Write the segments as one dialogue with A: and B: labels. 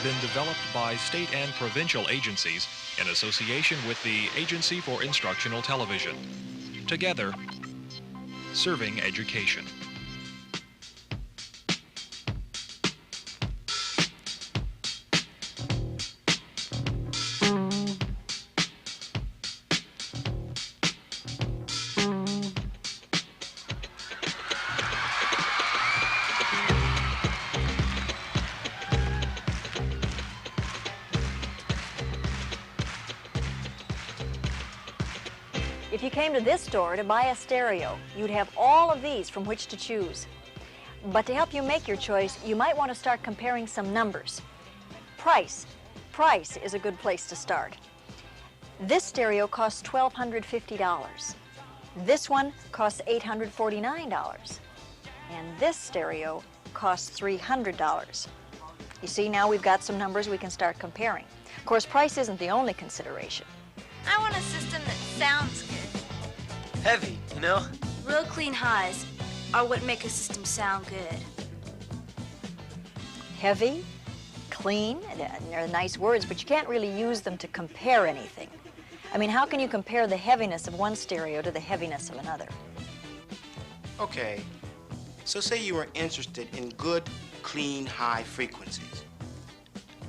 A: been developed by state and provincial agencies in association with the Agency for Instructional Television. Together, serving education.
B: If you came to this store to buy a stereo, you'd have all of these from which to choose. But to help you make your choice, you might want to start comparing some numbers. Price. Price is a good place to start. This stereo costs $1,250. This one costs $849. And this stereo costs $300. You see, now we've got some numbers we can start comparing. Of course, price isn't the only consideration.
C: I want a system that sounds good.
D: Heavy, you know?
C: Real clean highs are what make a system sound good.
B: Heavy, clean, they're nice words, but you can't really use them to compare anything. I mean, how can you compare the heaviness of one stereo to the heaviness of another?
E: Okay, so say you were interested in good, clean, high frequencies.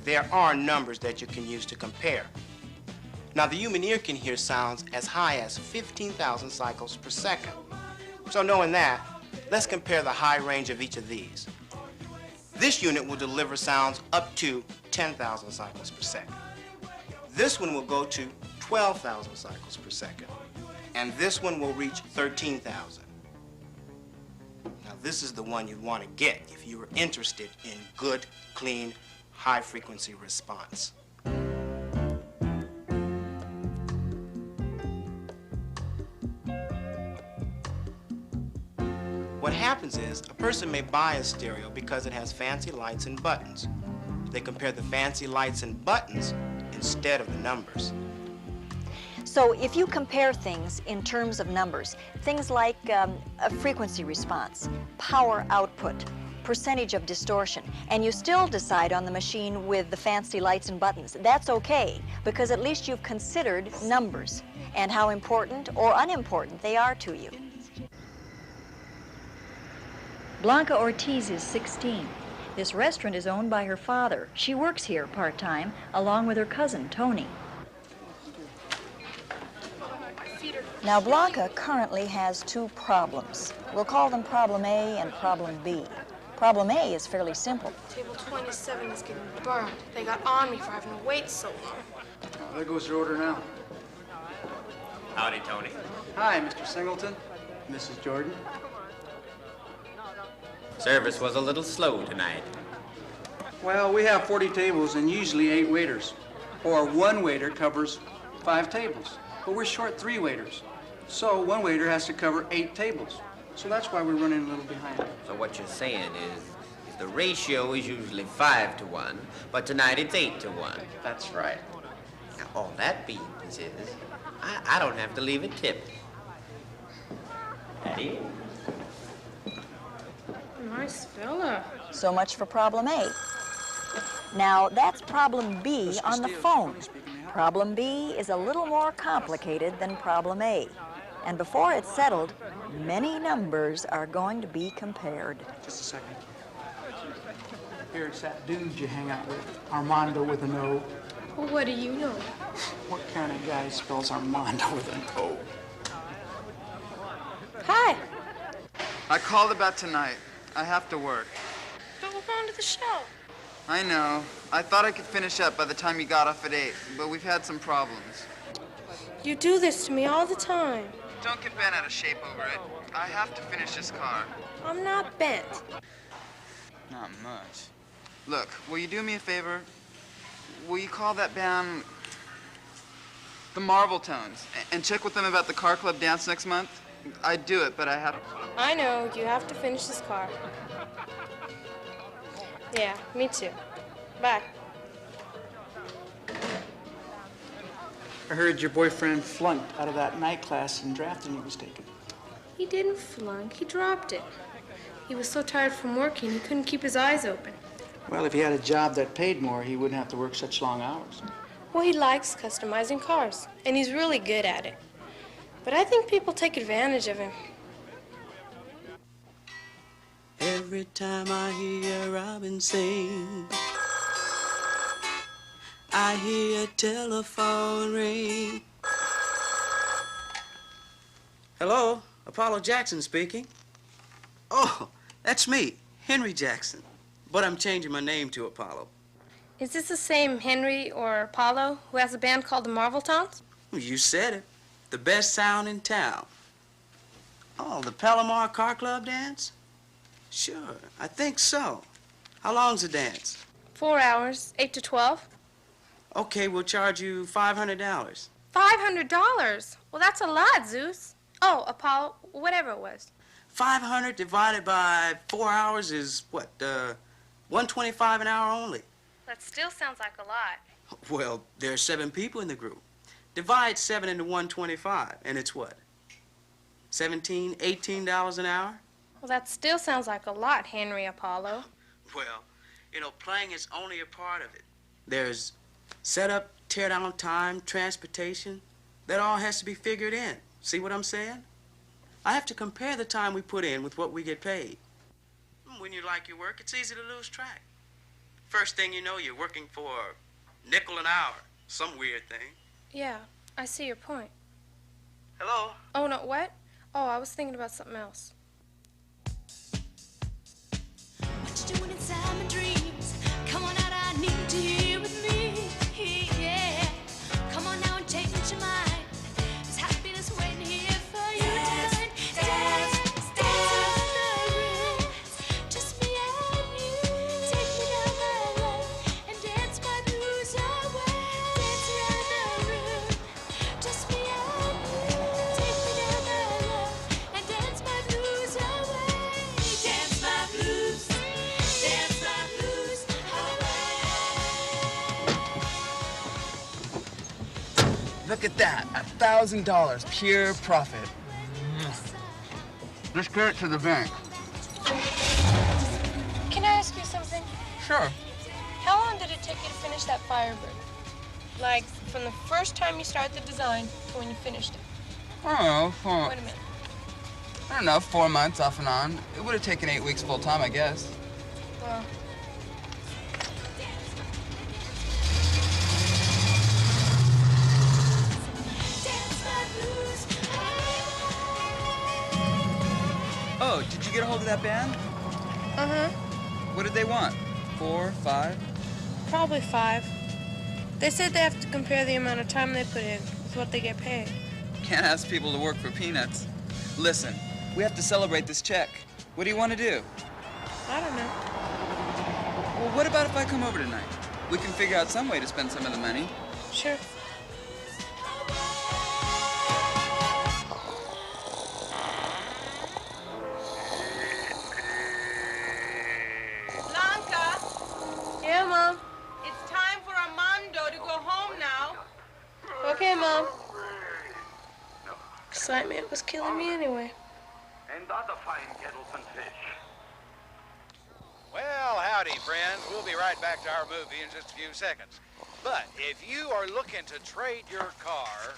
E: There are numbers that you can use to compare. Now, the human ear can hear sounds as high as 15,000 cycles per second. So knowing that, let's compare the high range of each of these. This unit will deliver sounds up to 10,000 cycles per second. This one will go to 12,000 cycles per second. And this one will reach 13,000. Now, this is the one you'd want to get if you were interested in good, clean, high-frequency response. What happens is, a person may buy a stereo because it has fancy lights and buttons. They compare the fancy lights and buttons instead of the numbers.
B: So if you compare things in terms of numbers, things like a frequency response, power output, percentage of distortion, and you still decide on the machine with the fancy lights and buttons, that's okay, because at least you've considered numbers and how important or unimportant they are to you. Blanca Ortiz is 16. This restaurant is owned by her father. She works here part-time, along with her cousin, Tony. Now, Blanca currently has two problems. We'll call them problem A and problem B. Problem A is fairly simple.
F: Table 27 is getting burned. They got on me for having to wait so long.
G: Oh, there goes your order now.
D: Howdy, Tony.
G: Hi, Mr. Singleton. Mrs. Jordan.
D: Service was a little slow tonight.
G: Well, we have 40 tables and usually 8 waiters. Or one waiter covers 5 tables. But we're short 3 waiters. So one waiter has to cover 8 tables. So that's why we're running a little behind.
D: So what you're saying is the ratio is usually 5 to 1, but tonight it's 8 to 1.
G: That's right.
D: Now, all that means is I don't have to leave a tip. Daddy?
F: Nice fella.
B: So much for problem A. Now, that's problem B on the phone. Problem B is a little more complicated than problem A. And before it's settled, many numbers are going to be compared.
G: Just a second. Here, it's that dude you hang out with, Armondo with an O.
F: Well, what do you know?
G: What kind of guy spells Armondo with an O?
F: Hi.
H: I called about tonight. I have to work.
F: But we're going to the show.
H: I know. I thought I could finish up by the time you got off at 8, but we've had some problems.
F: You do this to me all the time.
H: Don't get bent out of shape over it. I have to finish this car.
F: I'm not bent.
H: Not much. Look, will you do me a favor? Will you call that band the Marble Tones and check with them about the car club dance next month? I'd do it, but I have...
F: I know. You have to finish this car. Yeah, me too. Bye.
G: I heard your boyfriend flunked out of that night class in drafting he was taking.
F: He didn't flunk. He dropped it. He was so tired from working, he couldn't keep his eyes open.
G: Well, if he had a job that paid more, he wouldn't have to work such long hours.
F: Well, he likes customizing cars, and he's really good at it. But I think people take advantage of him.
I: Every time I hear Robin sing, I hear a telephone ring. Hello, Apollo Jackson speaking. Oh, that's me, Henry Jackson. But I'm changing my name to Apollo.
F: Is this the same Henry or Apollo who has a band called the Marvel Tones?
I: You said it. The best sound in town. Oh, the Palomar Car Club dance? Sure, I think so. How long's the dance?
F: 4 hours, 8 to 12.
I: Okay, we'll charge you $500.
F: $500? Well, that's a lot, Zeus. Oh, Apollo, whatever it was.
I: 500 divided by 4 hours is what, $125 an hour only.
F: That still sounds like a lot.
I: Well, there are 7 people in the group. Divide 7 into 125, and it's what? $17, $18 an hour?
F: Well, that still sounds like a lot, Henry Apollo.
I: Well, you know, playing is only a part of it. There's setup, tear down time, transportation. That all has to be figured in. See what I'm saying? I have to compare the time we put in with what we get paid. When you like your work, it's easy to lose track. First thing you know, you're working for a nickel an hour, some weird thing.
F: Yeah, I see your point.
I: Hello?
F: Oh, no, what? Oh, I was thinking about something else.
C: What you doing inside my dreams? Come on out, I need you here with me. Yeah. Come on now and change your mind. There's happiness waiting here for you tonight. Dance, dance, just me and you. Take me down the road and dance my blues away. Dance around the room, just me and you. Take me down the road and dance my blues away. Dance my blues, dance my blues away.
H: Look at that, $1,000, pure profit. Let's get it to the bank.
F: Can I ask you something?
H: Sure.
F: How long did it take you to finish that Firebird? Like, from the first time you started the design to when you finished it?
H: Oh,
F: Wait a minute.
H: I don't know, 4 months off and on. It would have taken 8 weeks full time, I guess.
F: Well,
H: Oh, did you get a hold of that band?
F: uh-huh.
H: What did they want? 4, 5?
F: Probably 5. They said they have to compare the amount of time they put in with what they get paid.
H: Can't ask people to work for peanuts. Listen, we have to celebrate this check. What do you want to do?
F: I don't know.
H: Well, what about if I come over tonight? We can figure out some way to spend some of the money.
F: Sure.
J: Blanca,
F: Yeah, Mom.
J: it's time for Armondo to go home now.
F: Okay, Mom. Excitement was killing me anyway.
K: And other fine kettles and fish.
L: Well, howdy, friends. We'll be right back to our movie in just a few seconds. But if you are looking to trade your car,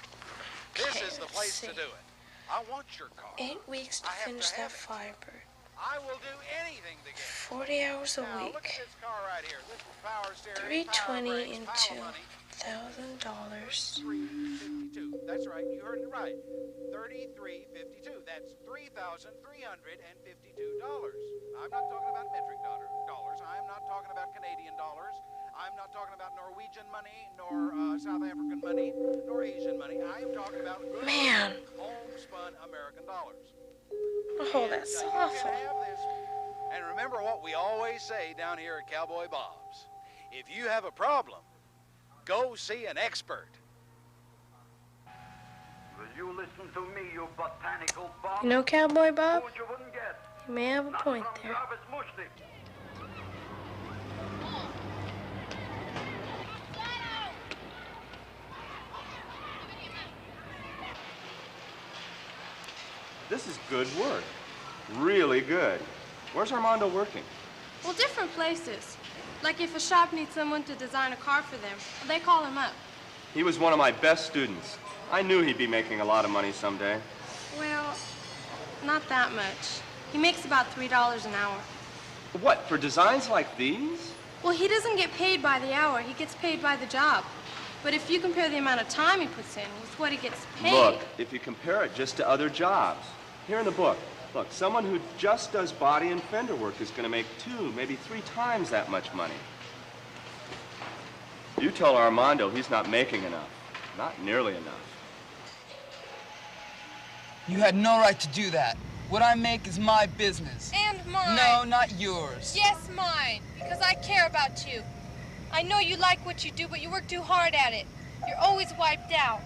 L: this is the place to do it. I want your car.
F: 8 weeks to
L: I have to
F: finish that
L: have it.
F: Firebird.
L: I will do anything to get it.
F: 40 hours a
L: Now, look at
F: week.
L: this car right here. This is power steering, power
F: $320
L: brakes,
F: into
L: power money.
F: $1,000.
L: $33.52. That's right. You heard it right. $33.52. That's $3,352. I'm not talking about metric dollars. I'm not talking about Canadian dollars. I'm not talking about Norwegian money, nor South African money, nor Asian money. I am talking about good
F: Man.
L: homespun American dollars.
F: Oh, that's
L: You
F: awful.
L: can have this. And remember what we always say down here at Cowboy Bob's. If you have a problem, go see an expert.
K: Will you listen to me, you botanical Bob?
F: You know, Cowboy Bob,
K: Food you wouldn't get.
F: you may have a
K: Not
F: point
K: from
F: there.
K: Jarvis Mushnick.
M: This is good work. Really good. Where's Armondo working?
F: Well, different places. Like if a shop needs someone to design a car for them, they call him up.
M: He was one of my best students. I knew he'd be making a lot of money someday.
F: Well, not that much. He makes about $3 an hour.
M: What, for designs like these?
F: Well, he doesn't get paid by the hour. He gets paid by the job. But if you compare the amount of time he puts in with what he gets paid...
M: Look, if you compare it just to other jobs. Here in the book, look, someone who just does body and fender work is going to make 2, maybe 3 times that much money. You tell Armondo he's not making enough. Not nearly enough.
N: You had no right to do that. What I make is my business.
F: And mine.
N: No, not yours.
F: Yes, mine. Because I care about you. I know you like what you do, but you work too hard at it. You're always wiped out.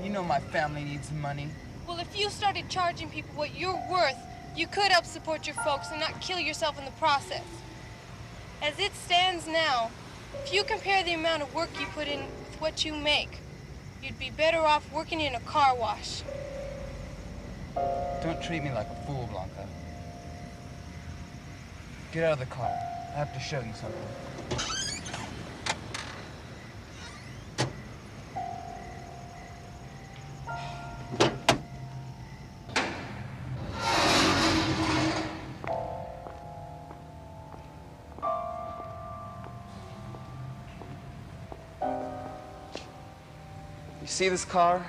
N: You know my family needs money.
F: Well, if you started charging people what you're worth, you could help support your folks and not kill yourself in the process. As it stands now, if you compare the amount of work you put in with what you make, you'd be better off working in a car wash.
N: Don't treat me like a fool, Blanca. Get out of the car. I have to show you something. You see this car?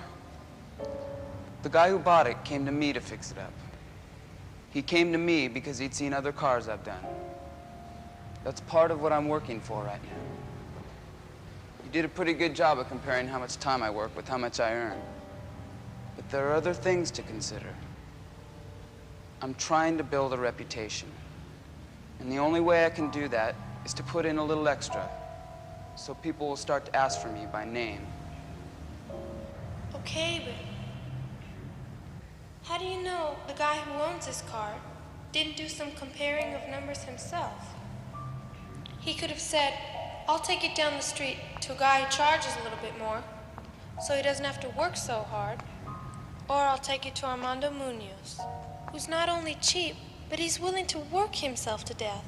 N: The guy who bought it came to me to fix it up. He came to me because he'd seen other cars I've done. That's part of what I'm working for right now. You did a pretty good job of comparing how much time I work with how much I earn. But there are other things to consider. I'm trying to build a reputation. And the only way I can do that is to put in a little extra, so people will start to ask for me by name.
F: Okay, but how do you know the guy who owns this car didn't do some comparing of numbers himself? He could have said, I'll take it down the street to a guy who charges a little bit more, so he doesn't have to work so hard. Or I'll take it to Armando Munoz, who's not only cheap, but he's willing to work himself to death.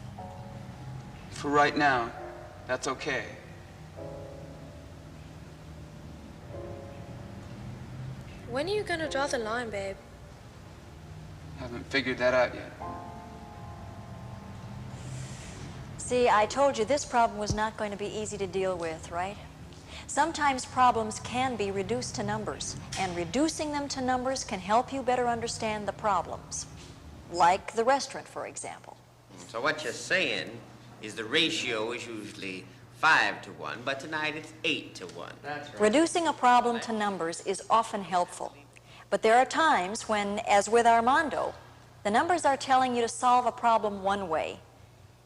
N: For right now, that's okay.
F: When are you gonna draw the line, babe?
N: Haven't figured that out yet.
B: See, I told you this problem was not going to be easy to deal with, right? Sometimes problems can be reduced to numbers, and reducing them to numbers can help you better understand the problems. Like the restaurant, for example.
D: So what you're saying is the ratio is usually 5 to 1, but tonight it's 8 to 1. That's right.
B: Reducing a problem to numbers is often helpful. But there are times when, as with Armondo, the numbers are telling you to solve a problem one way,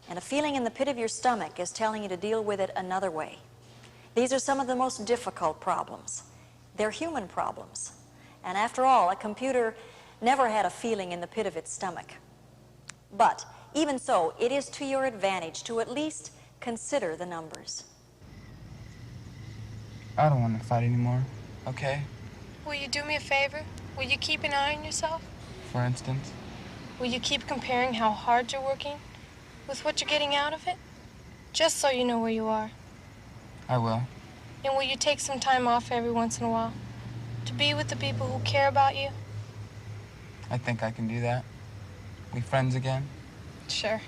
B: and a feeling in the pit of your stomach is telling you to deal with it another way. These are some of the most difficult problems. They're human problems. And after all, a computer never had a feeling in the pit of its stomach. But even so, it is to your advantage to at least consider the numbers.
N: I don't want to fight anymore, okay?
F: Will you do me a favor? Will you keep an eye on yourself?
N: For instance?
F: Will you keep comparing how hard you're working with what you're getting out of it? Just so you know where you are.
N: I will.
F: And will you take some time off every once in a while to be with the people who care about you?
N: I think I can do that. We friends again?
F: Sure.